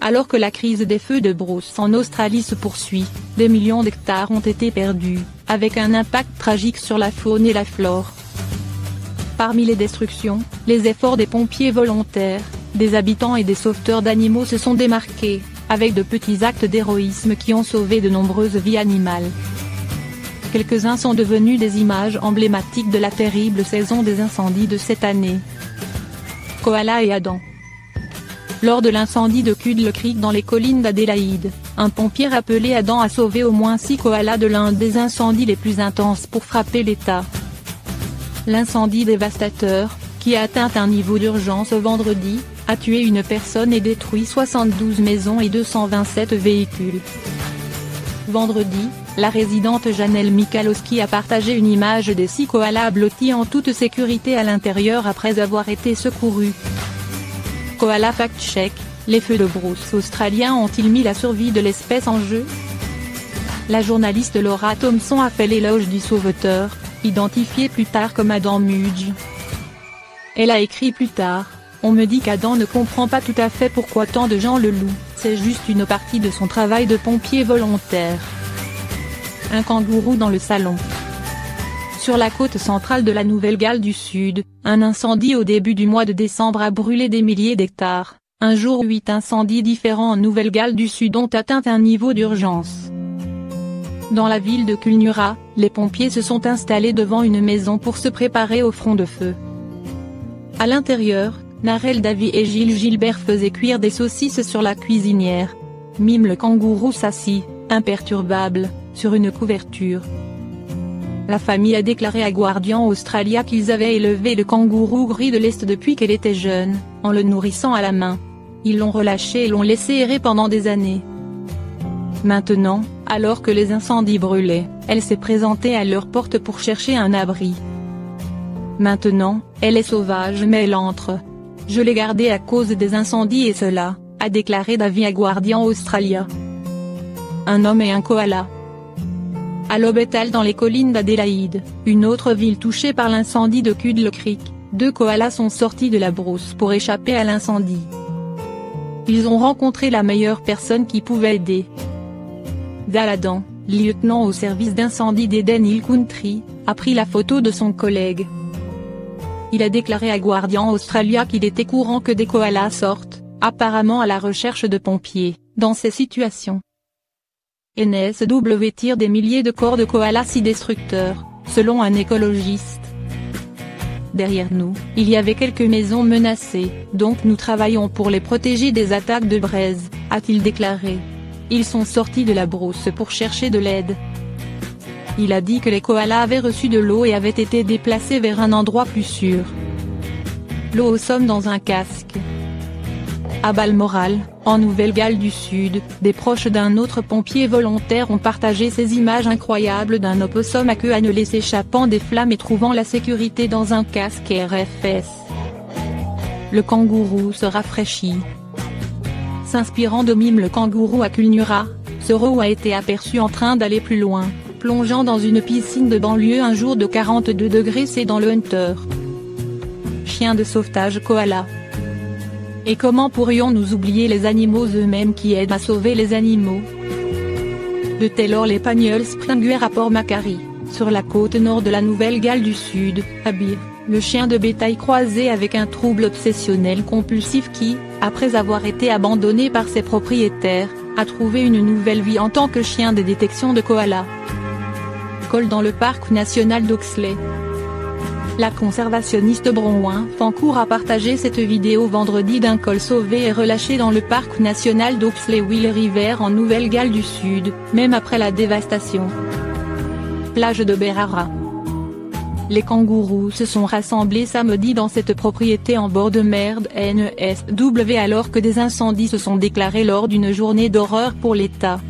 Alors que la crise des feux de brousse en Australie se poursuit, des millions d'hectares ont été perdus, avec un impact tragique sur la faune et la flore. Parmi les destructions, les efforts des pompiers volontaires, des habitants et des sauveteurs d'animaux se sont démarqués, avec de petits actes d'héroïsme qui ont sauvé de nombreuses vies animales. Quelques-uns sont devenus des images emblématiques de la terrible saison des incendies de cette année. Koala et Adam. Lors de l'incendie de Cudle Creek dans les collines d'Adélaïde, un pompier appelé Adam a sauvé au moins 6 koalas de l'un des incendies les plus intenses pour frapper l'État. L'incendie dévastateur, qui a atteint un niveau d'urgence vendredi, a tué une personne et détruit 72 maisons et 227 véhicules. Vendredi, la résidente Janelle Michalowski a partagé une image des 6 koalas blottis en toute sécurité à l'intérieur après avoir été secourus. Koala fact-check, les feux de brousse australiens ont-ils mis la survie de l'espèce en jeu? La journaliste Laura Thompson a fait l'éloge du sauveteur, identifié plus tard comme Adam Mudge. Elle a écrit plus tard: on me dit qu'Adam ne comprend pas tout à fait pourquoi tant de gens le louent, c'est juste une partie de son travail de pompier volontaire. Un kangourou dans le salon. Sur la côte centrale de la Nouvelle-Galles du Sud, un incendie au début du mois de décembre a brûlé des milliers d'hectares. Un jour 8 incendies différents en Nouvelle-Galles du Sud ont atteint un niveau d'urgence. Dans la ville de Kulnura, les pompiers se sont installés devant une maison pour se préparer au front de feu. À l'intérieur, Narelle Davy et Gilles Gilbert faisaient cuire des saucisses sur la cuisinière. Mime le kangourou s'assit, imperturbable, sur une couverture. La famille a déclaré à Guardian Australia qu'ils avaient élevé le kangourou gris de l'Est depuis qu'elle était jeune, en le nourrissant à la main. Ils l'ont relâché et l'ont laissé errer pendant des années. Maintenant, alors que les incendies brûlaient, elle s'est présentée à leur porte pour chercher un abri. Maintenant, elle est sauvage mais elle entre. Je l'ai gardée à cause des incendies et cela, a déclaré Davy à Guardian Australia. Un homme et un koala. À Lobetal dans les collines d'Adélaïde, une autre ville touchée par l'incendie de Cudle Creek, 2 koalas sont sortis de la brousse pour échapper à l'incendie. Ils ont rencontré la meilleure personne qui pouvait aider. Daladan, lieutenant au service d'incendie d'Eden Hill Country, a pris la photo de son collègue. Il a déclaré à Guardian Australia qu'il était courant que des koalas sortent, apparemment à la recherche de pompiers, dans ces situations. NSW tire des milliers de corps de koalas si destructeurs, selon un écologiste. Derrière nous, il y avait quelques maisons menacées, donc nous travaillons pour les protéger des attaques de braise, a-t-il déclaré. Ils sont sortis de la brousse pour chercher de l'aide. Il a dit que les koalas avaient reçu de l'eau et avaient été déplacés vers un endroit plus sûr. L'eau au somme dans un casque. À Balmoral, en Nouvelle-Galles du Sud, des proches d'un autre pompier volontaire ont partagé ces images incroyables d'un opossum à queue annelée s'échappant des flammes et trouvant la sécurité dans un casque RFS. Le kangourou se rafraîchit. S'inspirant de Mime le kangourou à Kulnura, ce roux a été aperçu en train d'aller plus loin, plongeant dans une piscine de banlieue un jour de 42 degrés C dans le Hunter. Chien de sauvetage koala. Et comment pourrions-nous oublier les animaux eux-mêmes qui aident à sauver les animaux? De Taylor l'Épagnol Springer à Port Macquarie, sur la côte nord de la Nouvelle-Galles du Sud, Abir, le chien de bétail croisé avec un trouble obsessionnel compulsif qui, après avoir été abandonné par ses propriétaires, a trouvé une nouvelle vie en tant que chien de détection de koala. Col dans le parc national d'Oxley. La conservationniste Bronwyn Fancourt a partagé cette vidéo vendredi d'un col sauvé et relâché dans le parc national d'Oxley-Will River en Nouvelle-Galles du Sud, même après la dévastation. Plage de Berara. Les kangourous se sont rassemblés samedi dans cette propriété en bord de mer NSW alors que des incendies se sont déclarés lors d'une journée d'horreur pour l'État.